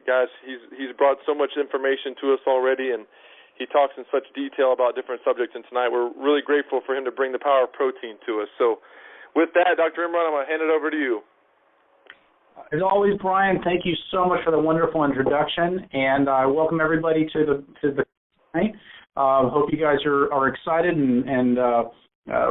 Guys, he's brought so much information to us already, and he talks in such detail about different subjects. And tonight we're really grateful for him to bring the power of protein to us. So with that, Dr. Imran, I'm going to hand it over to you. As always, Brian, thank you so much for the wonderful introduction, and I welcome everybody to the night. Hope you guys are excited and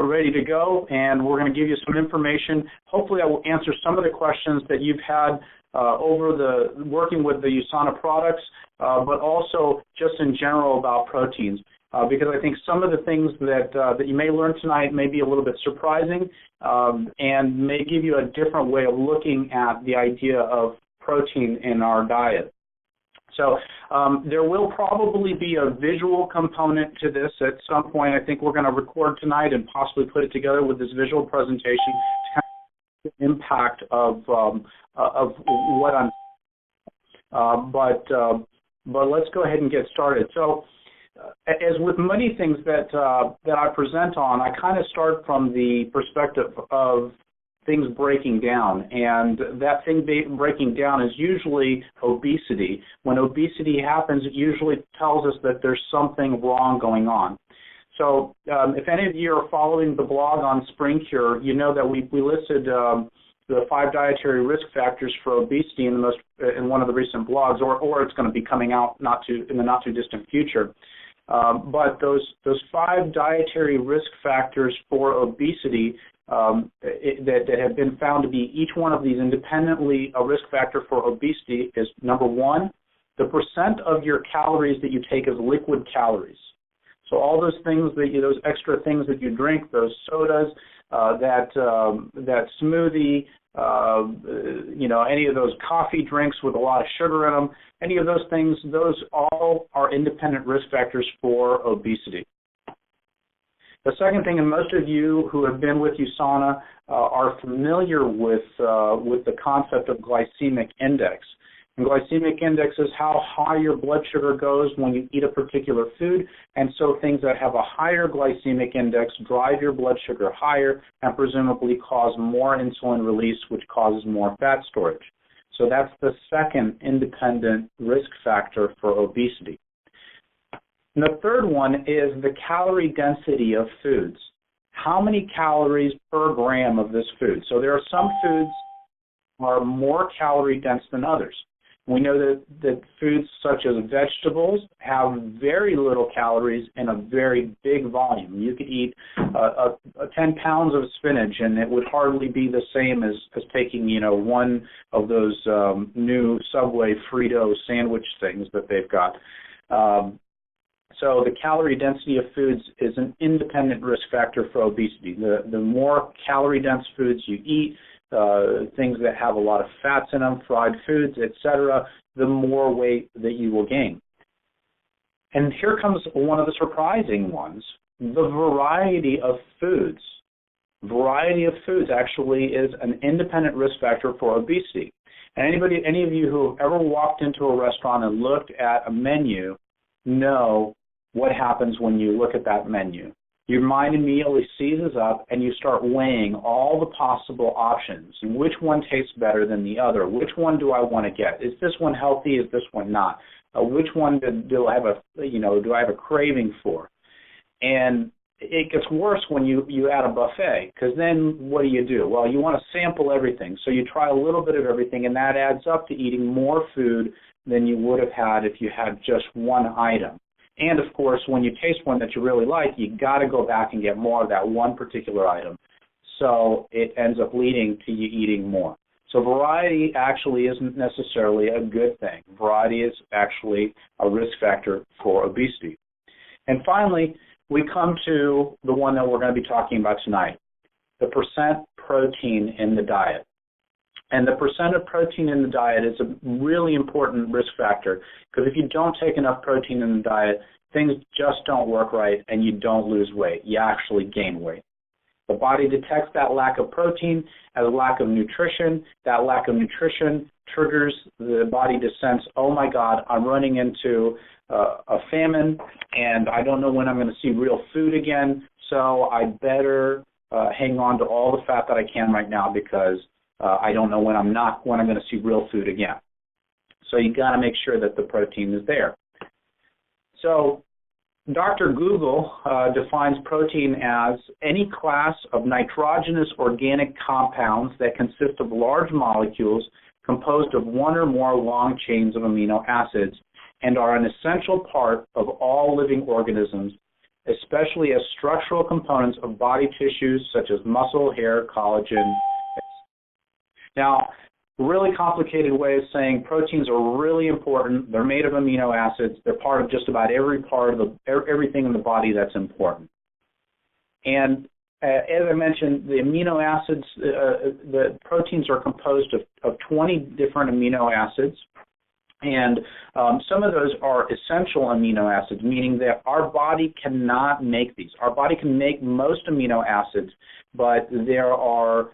ready to go, and we're going to give you some information. Hopefully I will answer some of the questions that you've had over the working with the USANA products, but also just in general about proteins. Because I think some of the things that you may learn tonight may be a little bit surprising and may give you a different way of looking at the idea of protein in our diet. So there will probably be a visual component to this at some point. I think we're going to record tonight and possibly put it together with this visual presentation to kind of the impact of what I'm. But let's go ahead and get started. So, as with many things that I present on, I kind of start from the perspective of things breaking down, and that thing breaking down is usually obesity. When obesity happens, it usually tells us that there's something wrong going on. So if any of you are following the blog on Spring Cure, you know that we listed the 5 dietary risk factors for obesity in one of the recent blogs, or it's going to be coming out in the not too distant future. But those 5 dietary risk factors for obesity that have been found to be each one of these independently a risk factor for obesity is, number 1, the percent of your calories that you take as liquid calories. So all those things those extra things that you drink, those sodas, that smoothie, any of those coffee drinks with a lot of sugar in them, any of those things, those all are independent risk factors for obesity. The second thing, and most of you who have been with USANA are familiar with the concept of glycemic index. And glycemic index is how high your blood sugar goes when you eat a particular food, and so things that have a higher glycemic index drive your blood sugar higher and presumably cause more insulin release, which causes more fat storage. So that's the second independent risk factor for obesity. And the third one is the calorie density of foods. How many calories per gram of this food? So there are some foods that are more calorie dense than others. We know that foods such as vegetables have very little calories in a very big volume. You could eat 10 pounds of spinach, and it would hardly be the same as taking, one of those new Subway Frito sandwich things that they've got. So the calorie density of foods is an independent risk factor for obesity. The more calorie-dense foods you eat, things that have a lot of fats in them, fried foods, etc., the more weight that you will gain. And here comes one of the surprising ones, the variety of foods. Variety of foods actually is an independent risk factor for obesity. And any of you who have ever walked into a restaurant and looked at a menu know what happens when you look at that menu. Your mind immediately seizes up and you start weighing all the possible options. Which one tastes better than the other? Which one do I want to get? Is this one healthy? Is this one not? Which one do I have a craving for? And it gets worse when you add a buffet, because then what do? Well, you want to sample everything. So you try a little bit of everything, and that adds up to eating more food than you would have had if you had just one item. And, of course, when you taste one that you really like, you got to go back and get more of that one particular item. So it ends up leading to you eating more. So variety actually isn't necessarily a good thing. Variety is actually a risk factor for obesity. And finally, we come to the one that we're going to be talking about tonight, the percent protein in the diet. And the percent of protein in the diet is a really important risk factor, because if you don't take enough protein in the diet, things just don't work right and you don't lose weight. You actually gain weight. The body detects that lack of protein as a lack of nutrition. That lack of nutrition triggers the body to sense, oh my God, I'm running into a famine and I don't know when I'm going to see real food again, so I better hang on to all the fat that I can right now, because I don't know when I'm going to see real food again. So you got to make sure that the protein is there. So Dr. Google defines protein as any class of nitrogenous organic compounds that consist of large molecules composed of one or more long chains of amino acids and are an essential part of all living organisms, especially as structural components of body tissues such as muscle, hair, collagen. Now, a really complicated way of saying proteins are really important. They're made of amino acids. They're part of just about every part of everything in the body that's important. And as I mentioned, the amino acids, the proteins are composed of 20 different amino acids. And some of those are essential amino acids, meaning that our body cannot make these. Our body can make most amino acids, but there are,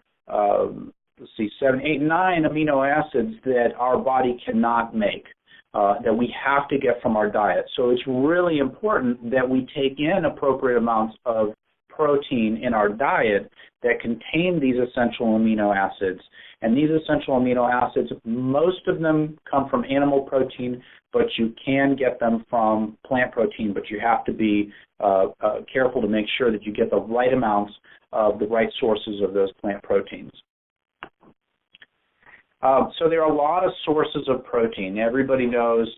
7, 8, 9 amino acids that our body cannot make, that we have to get from our diet. So it's really important that we take in appropriate amounts of protein in our diet that contain these essential amino acids. And these essential amino acids, most of them come from animal protein, but you can get them from plant protein, but you have to be careful to make sure that you get the right amounts of the right sources of those plant proteins. So there are a lot of sources of protein. Everybody knows,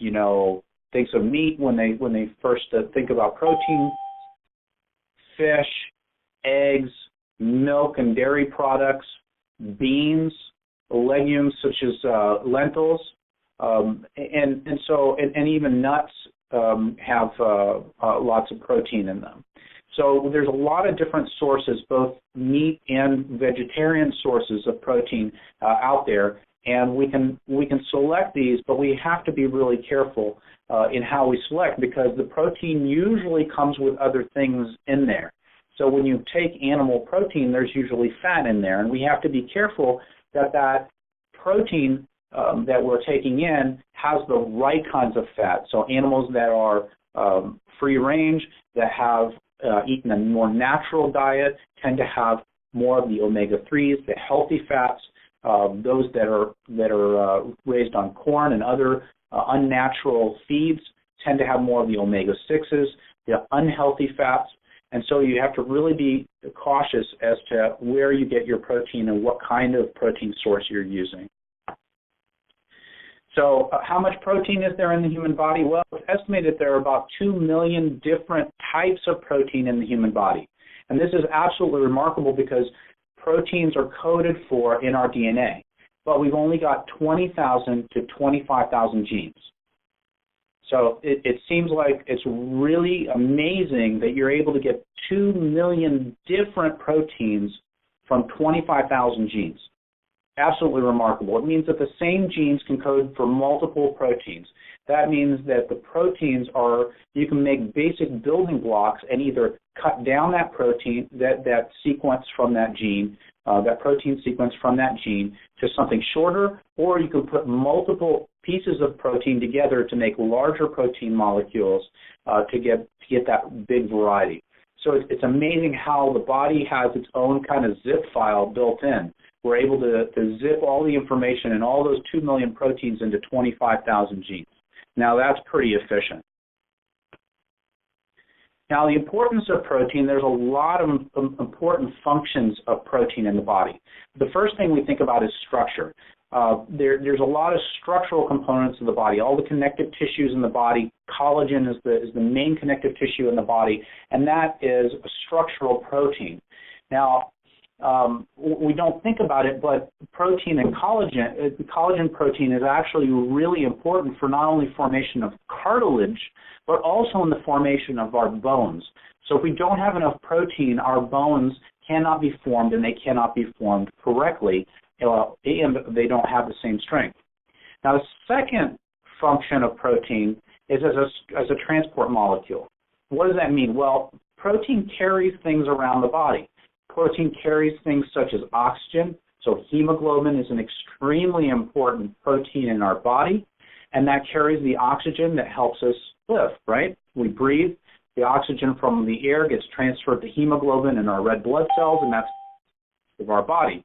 thinks of meat when they first think about protein. Fish, eggs, milk and dairy products, beans, legumes such as lentils, and even nuts have lots of protein in them. So there's a lot of different sources, both meat and vegetarian sources of protein out there, and we can select these, but we have to be really careful in how we select, because the protein usually comes with other things in there. So when you take animal protein, there's usually fat in there, and we have to be careful that that protein that we're taking in has the right kinds of fat. So animals that are free range, that have eaten a more natural diet, tend to have more of the omega-3s, the healthy fats. Those that are raised on corn and other unnatural feeds tend to have more of the omega-6s, the unhealthy fats. And so you have to really be cautious as to where you get your protein and what kind of protein source you're using. So how much protein is there in the human body? Well, it's estimated there are about 2 million different types of protein in the human body. And this is absolutely remarkable because proteins are coded for in our DNA, but we've only got 20,000 to 25,000 genes. So it seems like it's really amazing that you're able to get 2 million different proteins from 25,000 genes. Absolutely remarkable. It means that the same genes can code for multiple proteins. That means that the proteins you can make basic building blocks and either cut down that protein, that sequence from that gene, that protein sequence from that gene to something shorter, or you can put multiple pieces of protein together to make larger protein molecules to get that big variety. So it's amazing how the body has its own kind of zip file built in. We're able to zip all the information and all those 2 million proteins into 25,000 genes. Now that's pretty efficient. Now the importance of protein, there's a lot of important functions of protein in the body. The first thing we think about is structure. There's a lot of structural components of the body, all the connective tissues in the body. Collagen is the main connective tissue in the body, and that is a structural protein. Now, we don't think about it, but protein and collagen protein is actually really important for not only formation of cartilage, but also in the formation of our bones. So if we don't have enough protein, our bones cannot be formed, and they cannot be formed correctly, and they don't have the same strength. Now, the second function of protein is as a transport molecule. What does that mean? Well, protein carries things around the body. Protein carries things such as oxygen. So hemoglobin is an extremely important protein in our body, and that carries the oxygen that helps us live, right? We breathe. The oxygen from the air gets transferred to hemoglobin in our red blood cells, and that's of our body.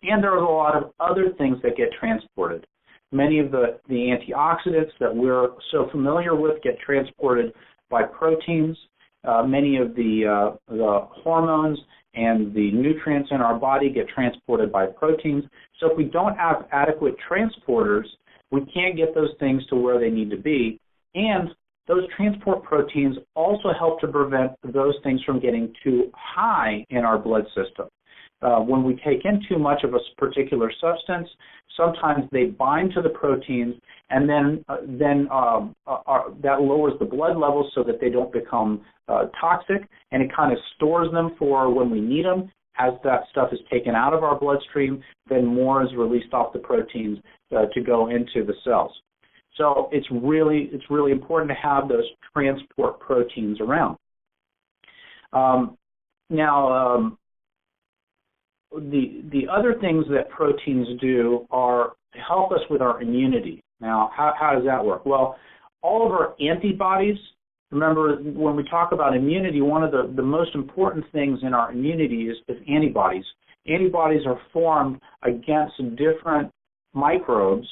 And there are a lot of other things that get transported. Many of the antioxidants that we're so familiar with get transported by proteins. Many of the hormones and the nutrients in our body get transported by proteins. So if we don't have adequate transporters, we can't get those things to where they need to be. And those transport proteins also help to prevent those things from getting too high in our blood system. When we take in too much of a particular substance, sometimes they bind to the proteins, and then that lowers the blood levels so that they don't become toxic, and it kind of stores them for when we need them. As that stuff is taken out of our bloodstream, then more is released off the proteins to go into the cells. So it's really important to have those transport proteins around. The other things that proteins do are help us with our immunity. Now, how does that work? Well, all of our antibodies, remember when we talk about immunity, one of the most important things in our immunity is antibodies. Antibodies are formed against different microbes,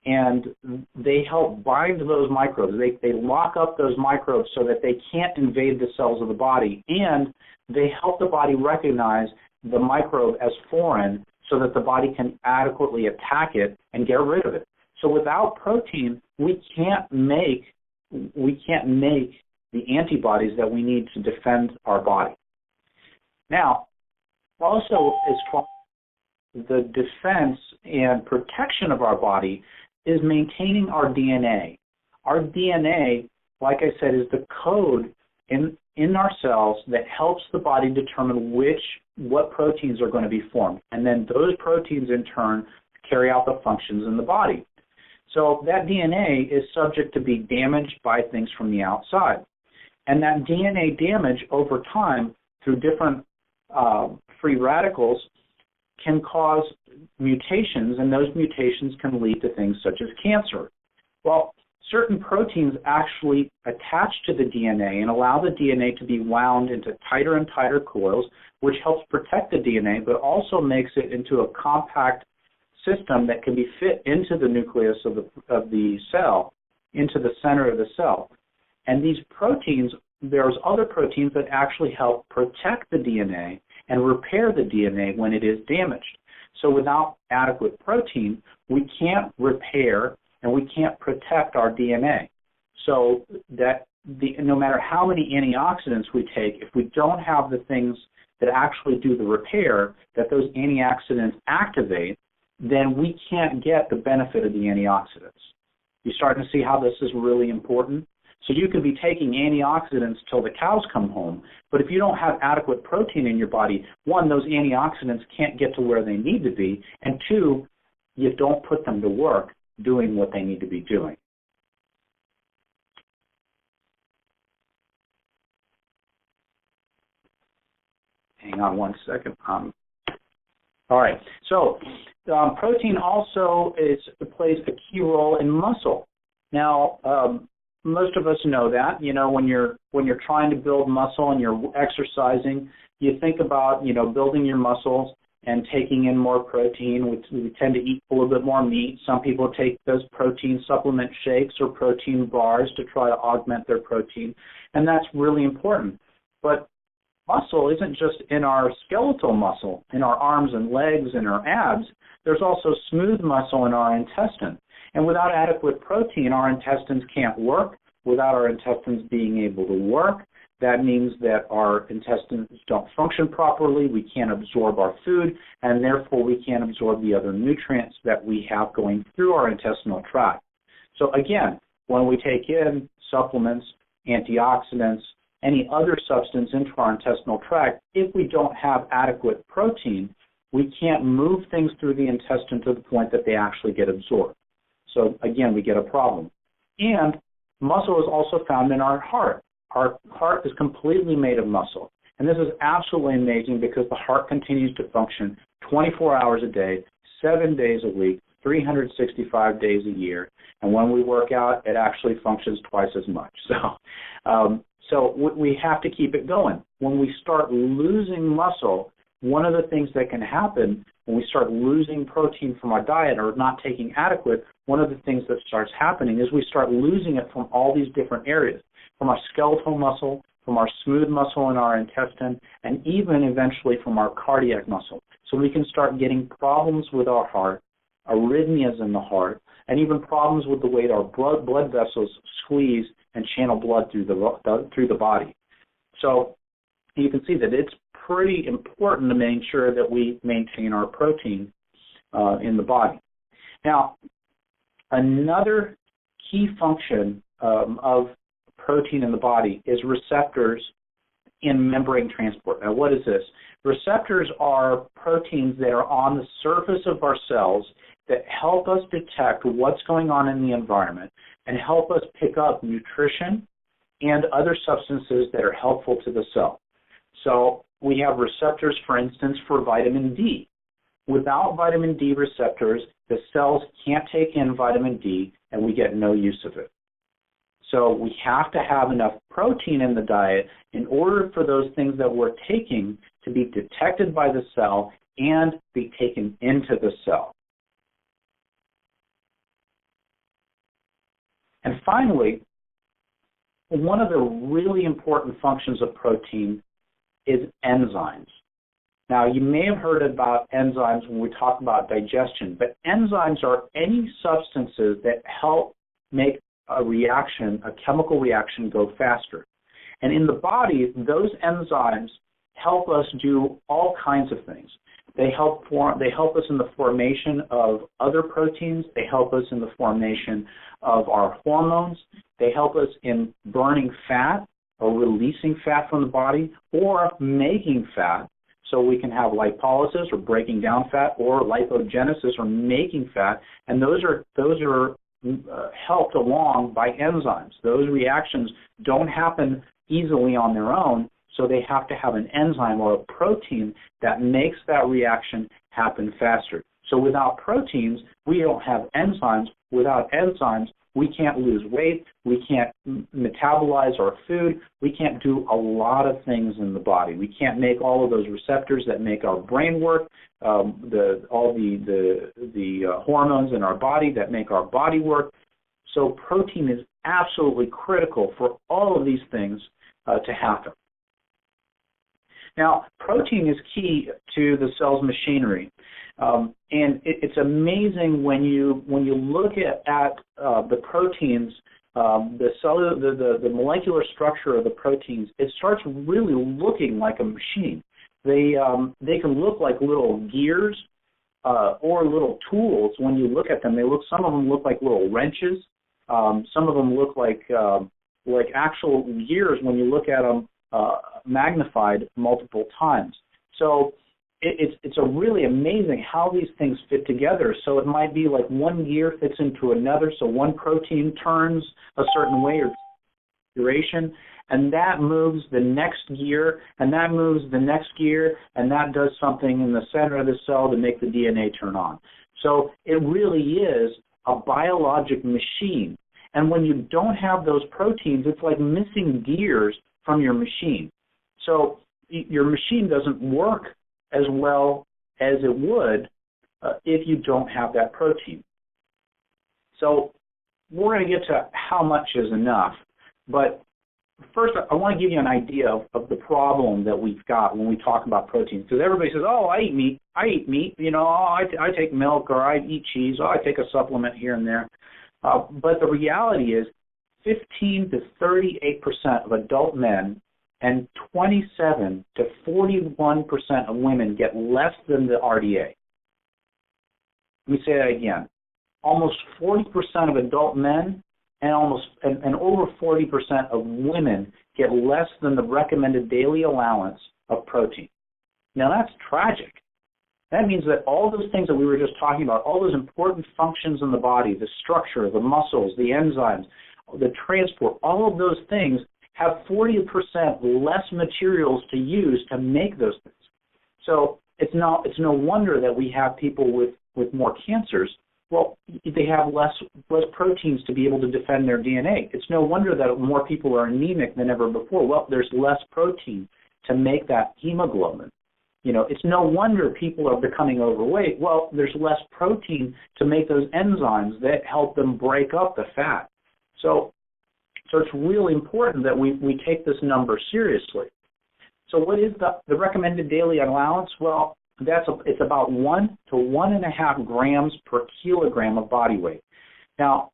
and they help bind those microbes. They lock up those microbes so that they can't invade the cells of the body, and they help the body recognize the microbe as foreign so that the body can adequately attack it and get rid of it. So without protein, we can't make the antibodies that we need to defend our body. Now, also as far as the defense and protection of our body is maintaining our DNA. Our DNA, like I said, is the code in our cells that helps the body determine what proteins are going to be formed. And then those proteins, in turn, carry out the functions in the body. So that DNA is subject to be damaged by things from the outside. And that DNA damage over time through different free radicals can cause mutations, and those mutations can lead to things such as cancer. Well, certain proteins actually attach to the DNA and allow the DNA to be wound into tighter and tighter coils, which helps protect the DNA, but also makes it into a compact system that can be fit into the nucleus of the cell, into the center of the cell. And these proteins, there's other proteins that actually help protect the DNA and repair the DNA when it is damaged. So without adequate protein, we can't repair and we can't protect our DNA. So that no matter how many antioxidants we take, if we don't have the things that actually do the repair that those antioxidants activate, then we can't get the benefit of the antioxidants. You're starting to see how this is really important? So you can be taking antioxidants till the cows come home, but if you don't have adequate protein in your body, one, those antioxidants can't get to where they need to be, and two, you don't put them to work doing what they need to be doing. Hang on one second. All right. So protein also plays a key role in muscle. Now, most of us know that. You know, when you're trying to build muscle and you're exercising, you think about building your muscles and taking in more protein. We tend to eat a little bit more meat. Some people take those protein supplement shakes or protein bars to try to augment their protein, and that's really important. But muscle isn't just in our skeletal muscle, in our arms and legs and our abs. There's also smooth muscle in our intestine. And without adequate protein, our intestines can't work. Without our intestines being able to work, that means that our intestines don't function properly, we can't absorb our food, and therefore we can't absorb the other nutrients that we have going through our intestinal tract. So again, when we take in supplements, antioxidants, any other substance into our intestinal tract, if we don't have adequate protein, we can't move things through the intestine to the point that they actually get absorbed. So again, we get a problem. And muscle is also found in our heart. Our heart is completely made of muscle. And this is absolutely amazing because the heart continues to function 24 hours a day, 7 days a week, 365 days a year. And when we work out, it actually functions twice as much. So we have to keep it going. When we start losing muscle, one of the things that can happen when we start losing protein from our diet or not taking adequate, one of the things that starts happening is we start losing it from all these different areas, from our skeletal muscle, from our smooth muscle in our intestine, and even eventually from our cardiac muscle. So we can start getting problems with our heart, arrhythmias in the heart, and even problems with the way our blood vessels squeeze and channel blood through the body. So you can see that it's pretty important to make sure that we maintain our protein in the body. Now, another key function of protein in the body is receptors in membrane transport. Now, what is this? Receptors are proteins that are on the surface of our cells that help us detect what's going on in the environment and help us pick up nutrition and other substances that are helpful to the cell. So we have receptors, for instance, for vitamin D. Without vitamin D receptors, the cells can't take in vitamin D, and we get no use of it. So we have to have enough protein in the diet in order for those things that we're taking to be detected by the cell and be taken into the cell. And finally, one of the really important functions of protein is enzymes. Now, you may have heard about enzymes when we talk about digestion, but enzymes are any substances that help make a reaction, a chemical reaction, go faster. And in the body, those enzymes help us do all kinds of things. They help us in the formation of other proteins. They help us in the formation of our hormones. They help us in burning fat or releasing fat from the body or making fat, so we can have lipolysis or breaking down fat, or lipogenesis or making fat, and those are helped along by enzymes. Those reactions don't happen easily on their own, so they have to have an enzyme or a protein that makes that reaction happen faster. So without proteins, we don't have enzymes. Without enzymes, we can't lose weight, we can't metabolize our food, we can't do a lot of things in the body. We can't make all of those receptors that make our brain work, all the hormones in our body that make our body work. So protein is absolutely critical for all of these things to happen. Now, protein is key to the cell's machinery. And it's amazing when you look at the proteins, the molecular structure of the proteins. It starts really looking like a machine. They can look like little gears or little tools. When you look at them, some of them look like little wrenches. Some of them look like actual gears when you look at them magnified multiple times. So it's a really amazing how these things fit together. So it might be like one gear fits into another, so one protein turns a certain way or duration, and that moves the next gear, and that moves the next gear, and that does something in the center of the cell to make the DNA turn on. So it really is a biologic machine. And when you don't have those proteins, it's like missing gears from your machine. So your machine doesn't work as well as it would if you don't have that protein. So we're going to get to how much is enough, but first I want to give you an idea of the problem that we've got when we talk about proteins, because everybody says, oh, I eat meat, you know, I take milk, or I eat cheese, or I take a supplement here and there. But the reality is 15 to 38% of adult men and 27 to 41% of women get less than the RDA. Let me say that again. Almost 40% of adult men and over 40% of women get less than the recommended daily allowance of protein. Now that's tragic. That means that all those things that we were just talking about, all those important functions in the body, the structure, the muscles, the enzymes, the transport, all of those things have 40% less materials to use to make those things. So it's no wonder that we have people with more cancers. Well, they have less proteins to be able to defend their DNA. It's no wonder that more people are anemic than ever before. Well, there's less protein to make that hemoglobin. it's no wonder people are becoming overweight. Well, there's less protein to make those enzymes that help them break up the fat. So it's really important that we take this number seriously. So what is the recommended daily allowance? Well, it's about 1 to 1.5 grams per kilogram of body weight. Now,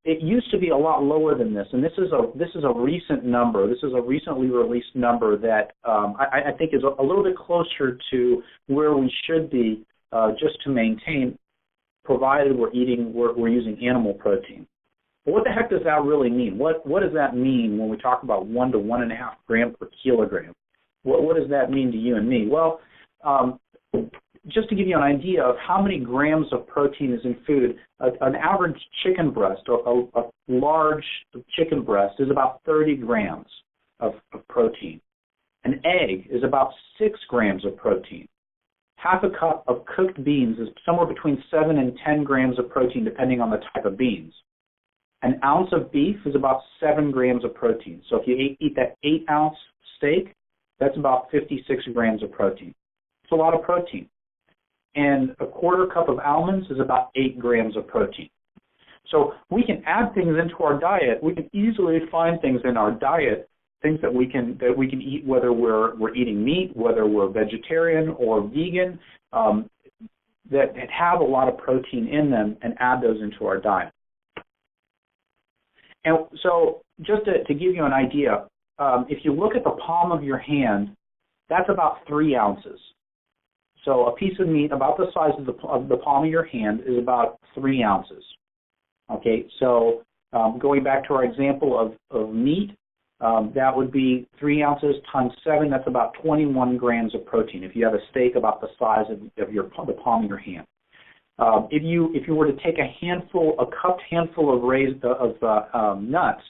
it used to be a lot lower than this, and this is a recent number. This is a recently released number that I think is a little bit closer to where we should be just to maintain, provided we're using animal protein. But what the heck does that really mean? What does that mean when we talk about 1 to 1.5 gram per kilogram? What does that mean to you and me? Well, just to give you an idea of how many grams of protein is in food, an average chicken breast, or a large chicken breast, is about 30 grams of protein. An egg is about 6 grams of protein. Half a cup of cooked beans is somewhere between 7 and 10 grams of protein, depending on the type of beans. An ounce of beef is about 7 grams of protein. So if you eat that 8-ounce steak, that's about 56 grams of protein. It's a lot of protein. And a quarter cup of almonds is about 8 grams of protein. So we can add things into our diet. We can easily find things in our diet, things that we can eat, whether we're eating meat, whether we're vegetarian or vegan, that have a lot of protein in them, and add those into our diet. And so just to give you an idea, if you look at the palm of your hand, that's about 3 ounces. So a piece of meat about the size of the palm of your hand is about 3 ounces. Okay, so going back to our example of meat, that would be 3 ounces times 7. That's about 21 grams of protein. If you have a steak about the size of the palm of your hand. If you were to take a cupped handful of nuts,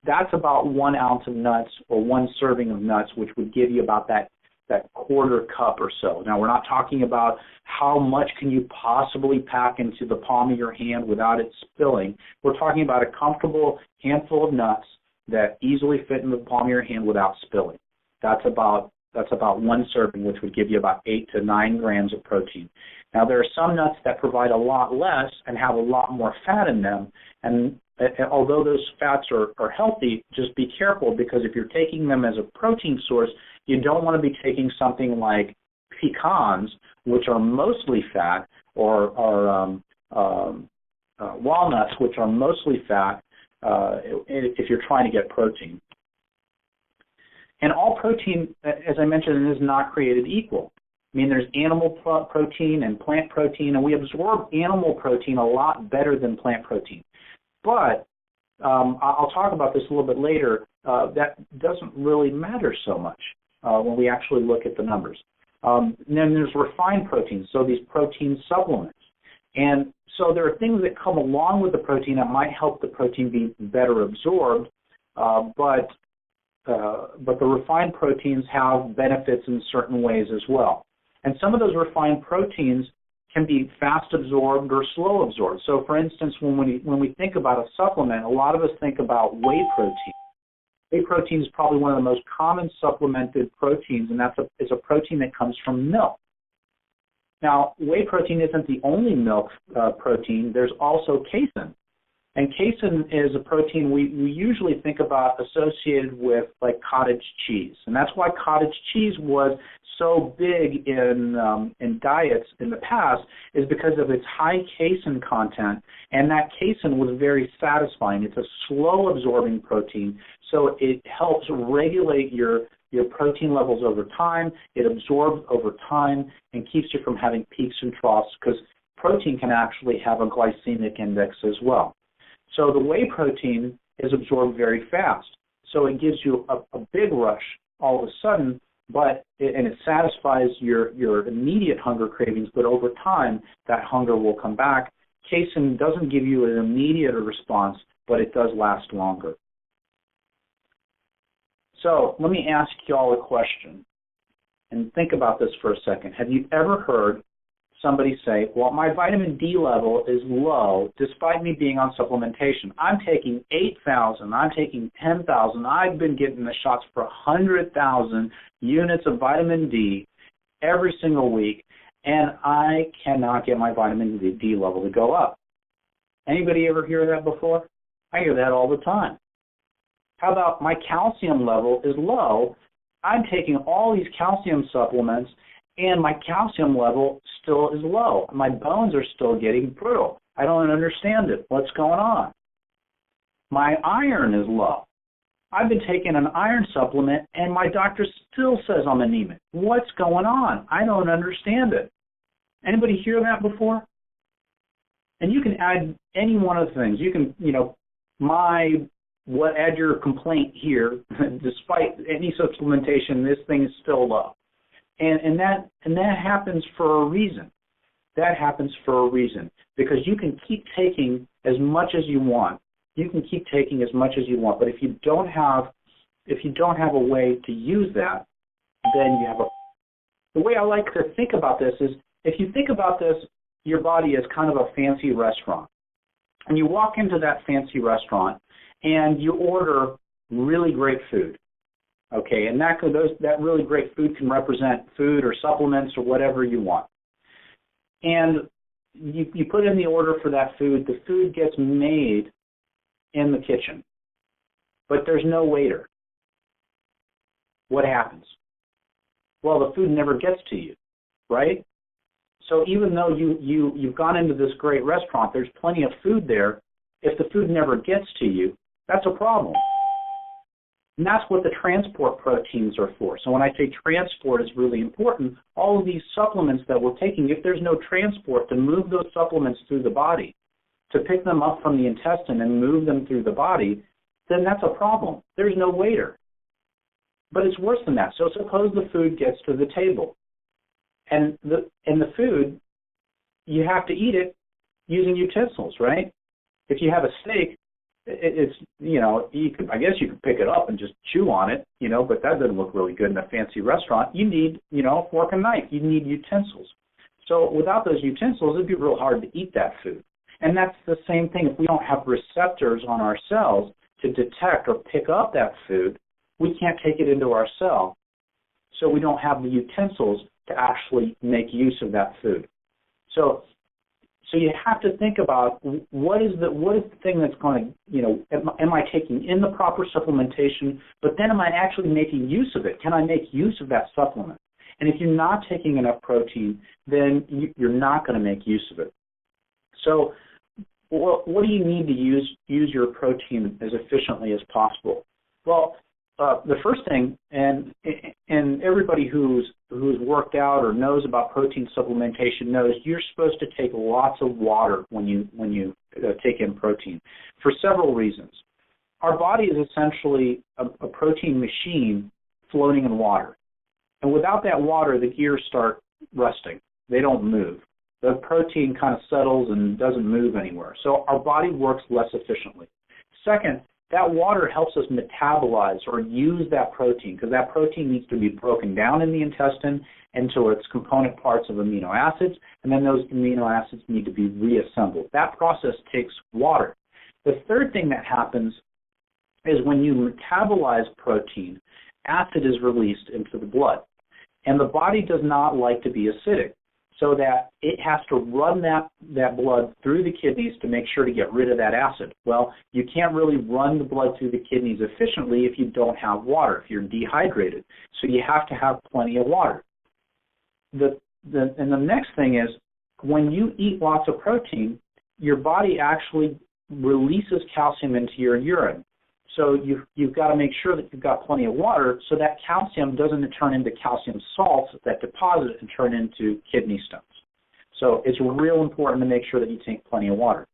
that's about 1 ounce of nuts, or 1 serving of nuts, which would give you about that quarter cup or so. Now, we're not talking about how much can you possibly pack into the palm of your hand without it spilling. We're talking about a comfortable handful of nuts that easily fit in the palm of your hand without spilling. That's about 1 serving, which would give you about 8 to 9 grams of protein. Now, there are some nuts that provide a lot less and have a lot more fat in them, and although those fats are healthy, just be careful, because if you're taking them as a protein source, you don't want to be taking something like pecans, which are mostly fat, or walnuts, which are mostly fat, if you're trying to get protein. And all protein, as I mentioned, is not created equal. I mean, there's animal protein and plant protein, and we absorb animal protein a lot better than plant protein. But I'll talk about this a little bit later. That doesn't really matter so much when we actually look at the numbers. And then there's refined proteins, so these protein supplements. And so there are things that come along with the protein that might help the protein be better absorbed, but the refined proteins have benefits in certain ways as well. And some of those refined proteins can be fast absorbed or slow absorbed. So, for instance, when we think about a supplement, a lot of us think about whey protein. Whey protein is probably one of the most common supplemented proteins, and it's a protein that comes from milk. Now, whey protein isn't the only milk protein. There's also casein. And casein is a protein we usually think about associated with, like, cottage cheese. And that's why cottage cheese was so big in diets in the past, is because of its high casein content. And that casein was very satisfying. It's a slow-absorbing protein, so it helps regulate your protein levels over time. It absorbs over time and keeps you from having peaks and troughs, because protein can actually have a glycemic index as well. So the whey protein is absorbed very fast. So it gives you a big rush all of a sudden, and it satisfies your immediate hunger cravings, but over time that hunger will come back. Casein doesn't give you an immediate response, but it does last longer. So let me ask you all a question, and think about this for a second. Have you ever heard somebody say, well, my vitamin D level is low despite me being on supplementation? I'm taking 8,000, I'm taking 10,000, I've been getting the shots for 100,000 units of vitamin D, every single week, and I cannot get my vitamin D level to go up. Anybody ever hear that before? I hear that all the time. How about my calcium level is low? I'm taking all these calcium supplements, and my calcium level still is low. My bones are still getting brittle. I don't understand it. What's going on? My iron is low. I've been taking an iron supplement, and my doctor still says I'm anemic. What's going on? I don't understand it. Anybody hear that before? And you can add any one of the things. You can, add your complaint here. Despite any supplementation, this thing is still low. And that happens for a reason. That happens for a reason, because you can keep taking as much as you want. You can keep taking as much as you want, but if you don't have a way to use that, then you have the way I like to think about this is, if you think about this, your body is kind of a fancy restaurant. And you walk into that fancy restaurant and you order really great food. Okay, and that really great food can represent food or supplements or whatever you want. And you put in the order for that food. The food gets made in the kitchen, but there's no waiter. What happens? Well, the food never gets to you, right? So even though you've gone into this great restaurant, there's plenty of food there. If the food never gets to you, that's a problem. And that's what the transport proteins are for. So when I say transport is really important, all of these supplements that we're taking, if there's no transport to move those supplements through the body, to pick them up from the intestine and move them through the body, then that's a problem. There's no waiter. But it's worse than that. So suppose the food gets to the table. And the food, you have to eat it using utensils, right? If you have a steak, I guess you could pick it up and just chew on it, but that doesn't look really good in a fancy restaurant. You need, a fork and knife. You need utensils. So without those utensils, it'd be real hard to eat that food. And that's the same thing. If we don't have receptors on our cells to detect or pick up that food, we can't take it into our cell. So we don't have the utensils to actually make use of that food. So you have to think about what is the thing that's going to, am I taking in the proper supplementation, but then am I actually making use of it? Can I make use of that supplement? And if you're not taking enough protein, then you're not going to make use of it. So what do you need to use your protein as efficiently as possible? Well, the first thing, and everybody who's worked out or knows about protein supplementation knows you're supposed to take lots of water when you take in protein for several reasons. Our body is essentially a protein machine floating in water, and without that water, the gears start rusting. They don't move. The protein kind of settles and doesn't move anywhere. So our body works less efficiently. Second, that water helps us metabolize or use that protein, because that protein needs to be broken down in the intestine into its component parts of amino acids, and then those amino acids need to be reassembled. That process takes water. The third thing that happens is when you metabolize protein, acid is released into the blood. And the body does not like to be acidic, so that it has to run that blood through the kidneys to make sure to get rid of that acid. Well, you can't really run the blood through the kidneys efficiently if you don't have water, if you're dehydrated. So you have to have plenty of water. And the next thing is, when you eat lots of protein, your body actually releases calcium into your urine. So you've got to make sure that you've got plenty of water so that calcium doesn't turn into calcium salts that deposit and turn into kidney stones. So it's real important to make sure that you take plenty of water.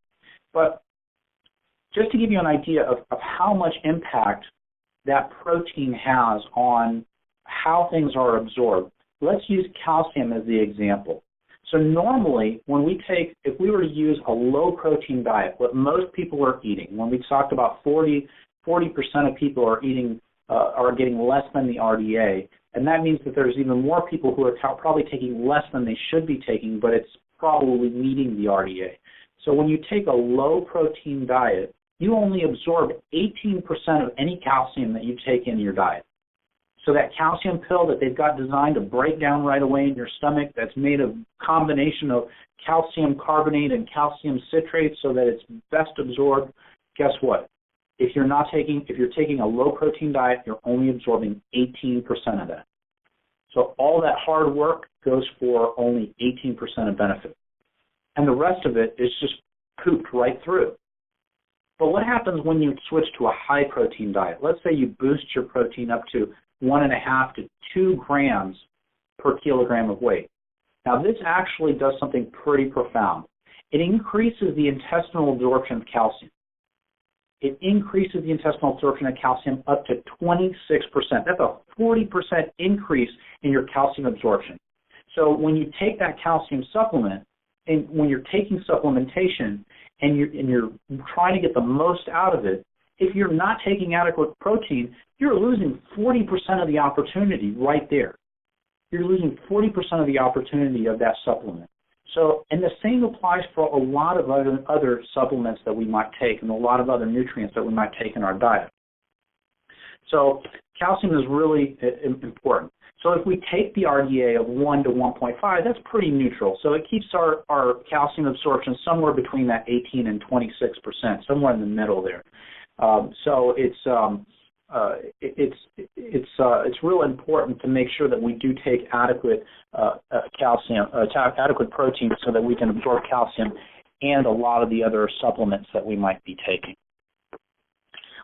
But just to give you an idea of how much impact that protein has on how things are absorbed, let's use calcium as the example. So normally, if we were to use a low-protein diet, what most people are eating, when we talked about 40% of people are getting less than the RDA, and that means that there's even more people who are probably taking less than they should be taking, but it's probably meeting the RDA. So when you take a low-protein diet, you only absorb 18% of any calcium that you take in your diet. So that calcium pill that they've got designed to break down right away in your stomach, that's made of combination of calcium carbonate and calcium citrate so that it's best absorbed, guess what? If you're taking a low protein diet, you're only absorbing 18% of that. So all that hard work goes for only 18% of benefit. And the rest of it is just pooped right through. But what happens when you switch to a high protein diet? Let's say you boost your protein up to 1.5 to 2 grams per kilogram of weight. Now this actually does something pretty profound. It increases the intestinal absorption of calcium. It increases the intestinal absorption of calcium up to 26%. That's a 40% increase in your calcium absorption. So when you take that calcium supplement, and when you're taking supplementation and you're trying to get the most out of it, if you're not taking adequate protein, you're losing 40% of the opportunity right there. You're losing 40% of the opportunity of that supplement. So, and the same applies for a lot of other supplements that we might take and a lot of other nutrients that we might take in our diet. So calcium is really important. So if we take the RDA of 1 to 1.5, that's pretty neutral. So it keeps our calcium absorption somewhere between that 18 and 26%, somewhere in the middle there. So it's real important to make sure that we do take adequate adequate protein so that we can absorb calcium and a lot of the other supplements that we might be taking.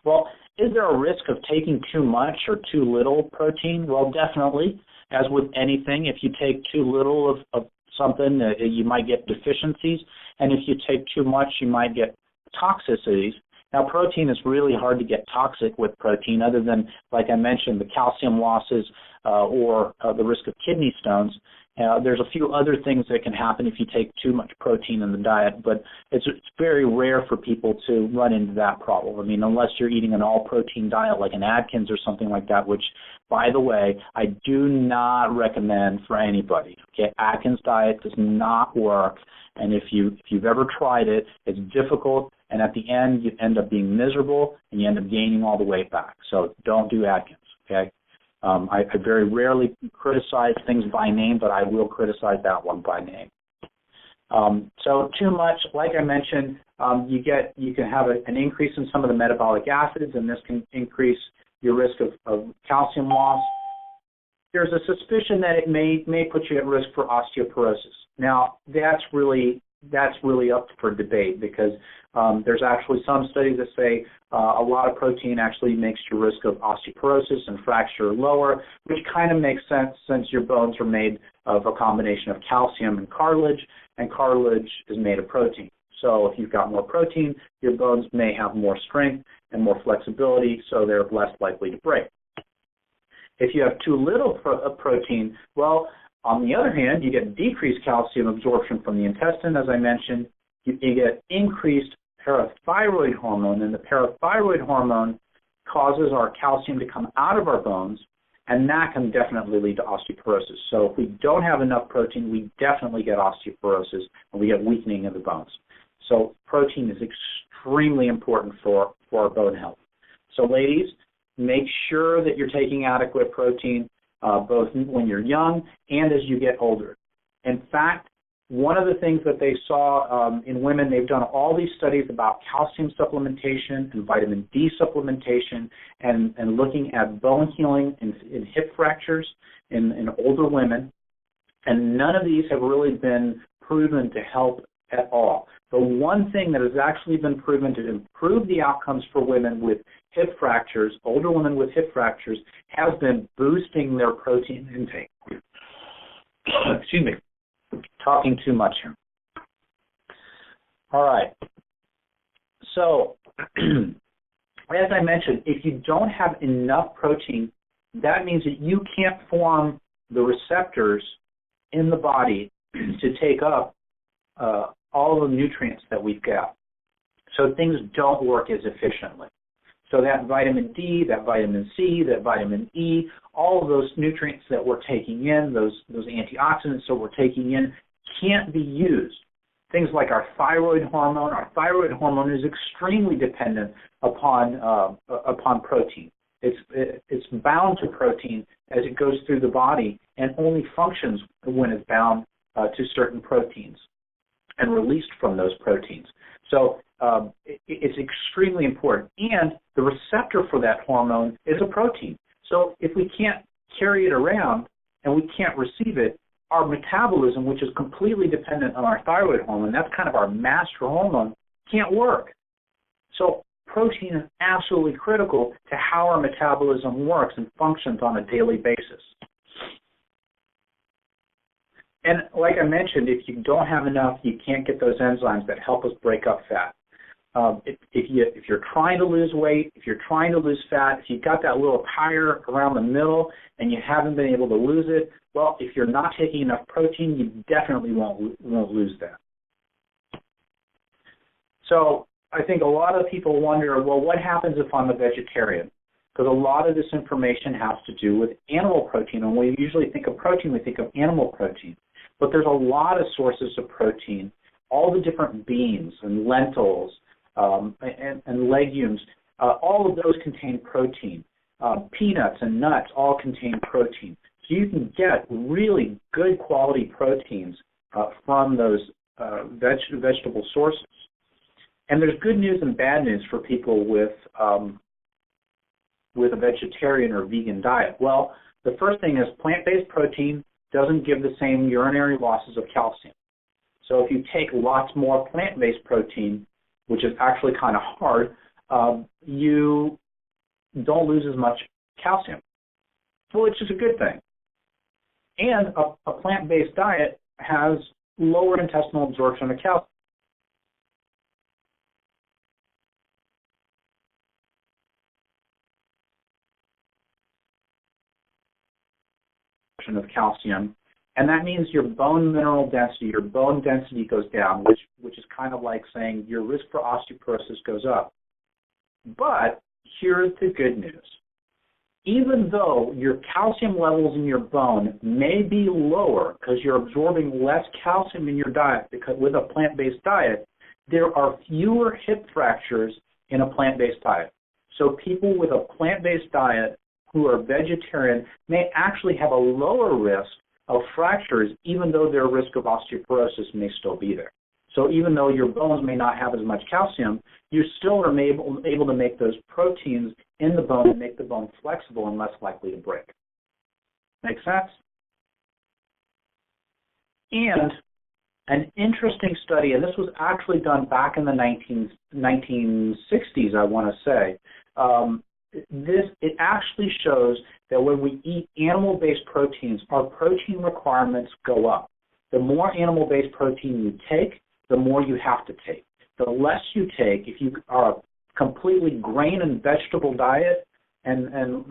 Well, is there a risk of taking too much or too little protein? Well, definitely. As with anything, if you take too little of something, you might get deficiencies, and if you take too much, you might get toxicities. Now, protein is really hard to get toxic with protein other than, like I mentioned, the calcium losses or the risk of kidney stones. There's a few other things that can happen if you take too much protein in the diet, but it's very rare for people to run into that problem. I mean, unless you're eating an all-protein diet like an Atkins or something like that, which, by the way, I do not recommend for anybody. Okay, Atkins diet does not work, and if you've ever tried it, it's difficult, and at the end you end up being miserable and you end up gaining all the weight back. So don't do Atkins. Okay. I very rarely criticize things by name, but I will criticize that one by name. So too much, like I mentioned, you can have an increase in some of the metabolic acids, and this can increase your risk of calcium loss. There's a suspicion that it may put you at risk for osteoporosis. Now, that's really up for debate because there's actually some studies that say a lot of protein actually makes your risk of osteoporosis and fracture lower, which kind of makes sense since your bones are made of a combination of calcium and cartilage is made of protein. So if you've got more protein, your bones may have more strength and more flexibility, so they're less likely to break. If you have too little protein, well, on the other hand, you get decreased calcium absorption from the intestine, as I mentioned. You get increased parathyroid hormone, and the parathyroid hormone causes our calcium to come out of our bones, and that can definitely lead to osteoporosis. So if we don't have enough protein, we definitely get osteoporosis, and we get weakening of the bones. So protein is extremely important for our bone health. So ladies, make sure that you're taking adequate protein both when you're young and as you get older. In fact, one of the things that they saw in women, they've done all these studies about calcium supplementation and vitamin D supplementation and looking at bone healing in hip fractures in older women, and none of these have really been proven to help at all. The one thing that has actually been proven to improve the outcomes for women with hip fractures, older women with hip fractures, has been boosting their protein intake. Excuse me, talking too much here. All right. So, as I mentioned, if you don't have enough protein, that means that you can't form the receptors in the body to take up all the nutrients that we've got. So things don't work as efficiently. So that vitamin D, that vitamin C, that vitamin E, all of those nutrients that we're taking in, those antioxidants that we're taking in, can't be used. Things like our thyroid hormone is extremely dependent upon protein. It's bound to protein as it goes through the body and only functions when it's bound to certain proteins and released from those proteins. So it's extremely important. And the receptor for that hormone is a protein. So if we can't carry it around and we can't receive it, our metabolism, which is completely dependent on our thyroid hormone, that's kind of our master hormone, can't work. So protein is absolutely critical to how our metabolism works and functions on a daily basis. And like I mentioned, if you don't have enough, you can't get those enzymes that help us break up fat. If you're trying to lose weight, if you're trying to lose fat, if you've got that little tire around the middle and you haven't been able to lose it, well, if you're not taking enough protein, you definitely won't lose that. So I think a lot of people wonder, well, what happens if I'm a vegetarian? Because a lot of this information has to do with animal protein. And when we usually think of protein, we think of animal protein. But there's a lot of sources of protein, all the different beans and lentils and legumes, all of those contain protein. Peanuts and nuts all contain protein. So you can get really good quality proteins from those vegetable sources. And there's good news and bad news for people with a vegetarian or vegan diet. Well, the first thing is plant-based protein doesn't give the same urinary losses of calcium. So if you take lots more plant-based protein, which is actually kind of hard, you don't lose as much calcium, which is a good thing. And a plant-based diet has lower intestinal absorption of calcium. Of calcium, and that means your bone mineral density, your bone density goes down, which is kind of like saying your risk for osteoporosis goes up. But here's the good news. Even though your calcium levels in your bone may be lower because you're absorbing less calcium in your diet because with a plant-based diet, there are fewer hip fractures in a plant-based diet. So people with a plant-based diet who are vegetarian may actually have a lower risk of fractures, even though their risk of osteoporosis may still be there. So even though your bones may not have as much calcium, you still are able to make those proteins in the bone and make the bone flexible and less likely to break. Make sense? And an interesting study, and this was actually done back in the 1960s, I want to say, it actually shows that when we eat animal-based proteins, our protein requirements go up. The more animal-based protein you take, the more you have to take. The less you take, if you are a completely grain and vegetable diet, then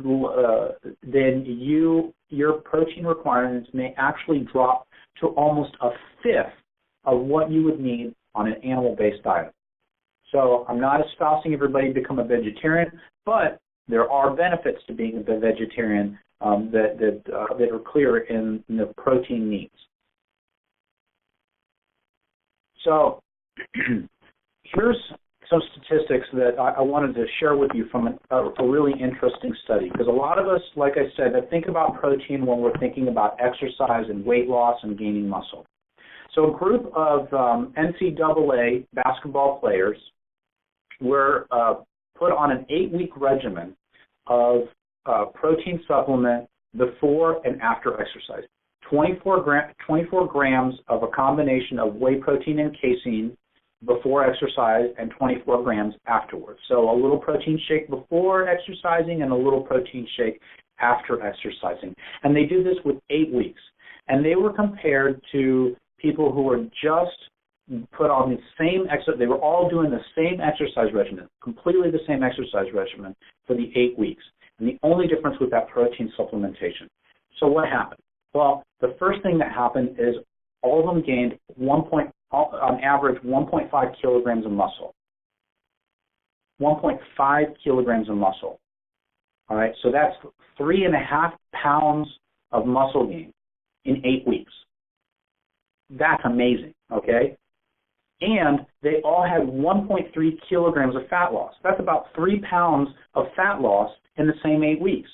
your protein requirements may actually drop to almost a fifth of what you would need on an animal-based diet. So I'm not espousing everybody become a vegetarian, but there are benefits to being a vegetarian that are clear in the protein needs. So here's some statistics that I wanted to share with you from a really interesting study, because a lot of us, like I said, think about protein when we're thinking about exercise and weight loss and gaining muscle. So a group of NCAA basketball players were put on an 8-week regimen of protein supplement before and after exercise. 24 grams of a combination of whey protein and casein before exercise and 24 grams afterwards. So a little protein shake before exercising and a little protein shake after exercising. And they do this with 8 weeks. And they were compared to people who were just put on the same exercise. They were all doing the same exercise regimen, completely the same exercise regimen for the 8 weeks. And the only difference was that protein supplementation. So what happened? Well, the first thing that happened is all of them gained on average 1.5 kilograms of muscle. 1.5 kilograms of muscle. All right, so that's 3.5 pounds of muscle gain in 8 weeks. That's amazing, okay? And they all had 1.3 kilograms of fat loss. That's about 3 pounds of fat loss in the same 8 weeks,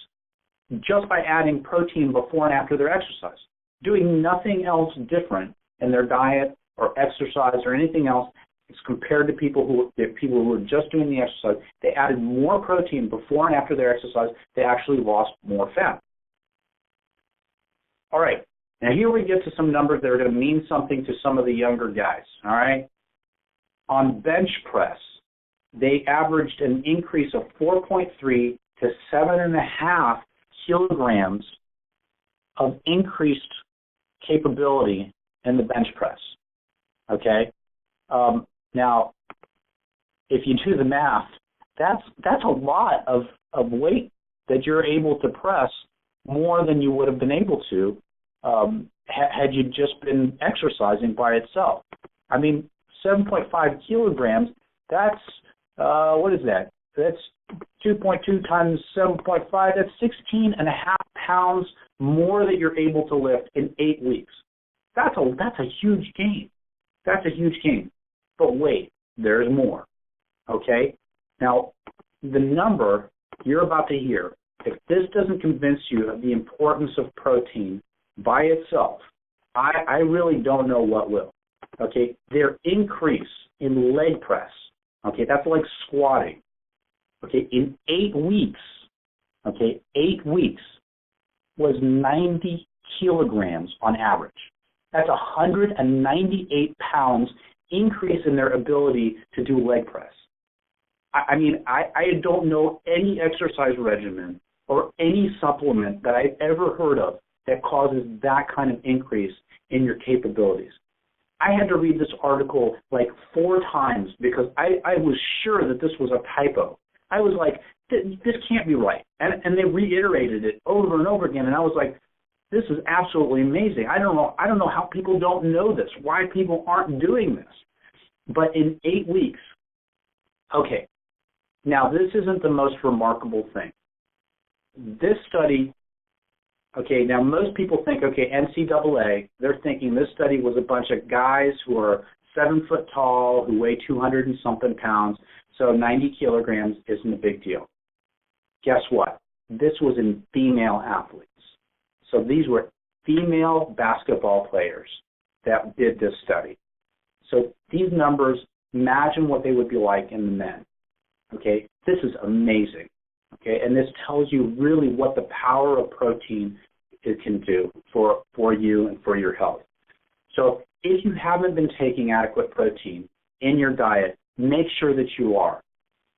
just by adding protein before and after their exercise, doing nothing else different in their diet or exercise or anything else. It's compared to people who were just doing the exercise. They added more protein before and after their exercise. They actually lost more fat. All right. Now here we get to some numbers that are going to mean something to some of the younger guys. All right. On bench press, they averaged an increase of 4.3 to 7.5 kilograms of increased capability in the bench press. Okay. Now, if you do the math, that's a lot of weight that you're able to press, more than you would have been able to had you just been exercising by itself. I mean, 7.5 kilograms, that's, what is that? That's 2.2 times 7.5, that's 16.5 pounds more that you're able to lift in 8 weeks. That's a huge gain. That's a huge gain. But wait, there's more, okay? Now, the number you're about to hear, if this doesn't convince you of the importance of protein by itself, I really don't know what will, okay? Their increase in leg press, okay, that's like squatting, okay, in 8 weeks, okay, 8 weeks was 90 kilograms on average. That's 198 pounds increase in their ability to do leg press. I mean, I don't know any exercise regimen or any supplement that I've ever heard of that causes that kind of increase in your capabilities. I had to read this article like 4 times because I was sure that this was a typo. I was like, this can't be right. And they reiterated it over and over again, and I was like, this is absolutely amazing. I don't know how people don't know this, why people aren't doing this. But in 8 weeks, okay, now this isn't the most remarkable thing. This study, okay, now most people think, okay, NCAA, they're thinking this study was a bunch of guys who are 7 foot tall, who weigh 200 and something pounds, so 90 kilograms isn't a big deal. Guess what? This was in female athletes. So these were female basketball players that did this study. So these numbers, imagine what they would be like in the men. Okay, this is amazing. Okay, and this tells you really what the power of protein it can do for you and for your health. So if you haven't been taking adequate protein in your diet, make sure that you are.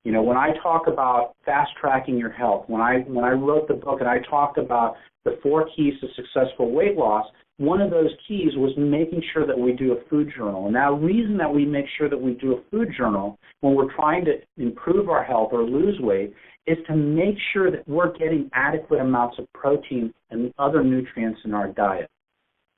You know, when I talk about fast-tracking your health, when I wrote the book and I talked about the 4 keys to successful weight loss, one of those keys was making sure that we do a food journal. And the reason that we make sure that we do a food journal when we're trying to improve our health or lose weight is to make sure that we're getting adequate amounts of protein and other nutrients in our diet.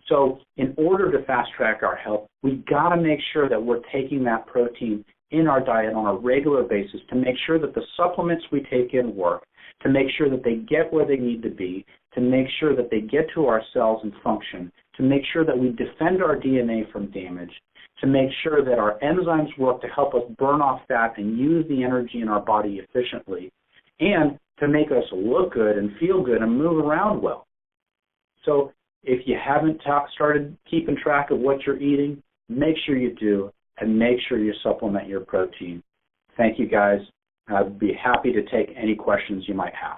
So in order to fast-track our health, we've got to make sure that we're taking that protein in our diet on a regular basis to make sure that the supplements we take in work, to make sure that they get where they need to be, to make sure that they get to our cells and function, to make sure that we defend our DNA from damage, to make sure that our enzymes work to help us burn off fat and use the energy in our body efficiently, and to make us look good and feel good and move around well. So if you haven't started keeping track of what you're eating, make sure you do, and make sure you supplement your protein. Thank you, guys. I'd be happy to take any questions you might have.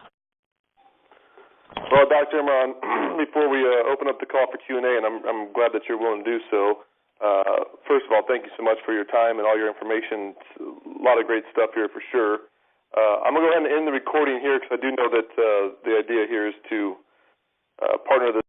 Well, Dr. Imran, before we open up the call for Q&A, and I'm glad that you're willing to do so, first of all, thank you so much for your time and all your information. It's a lot of great stuff here for sure. I'm going to go ahead and end the recording here because I do know that the idea here is to partner this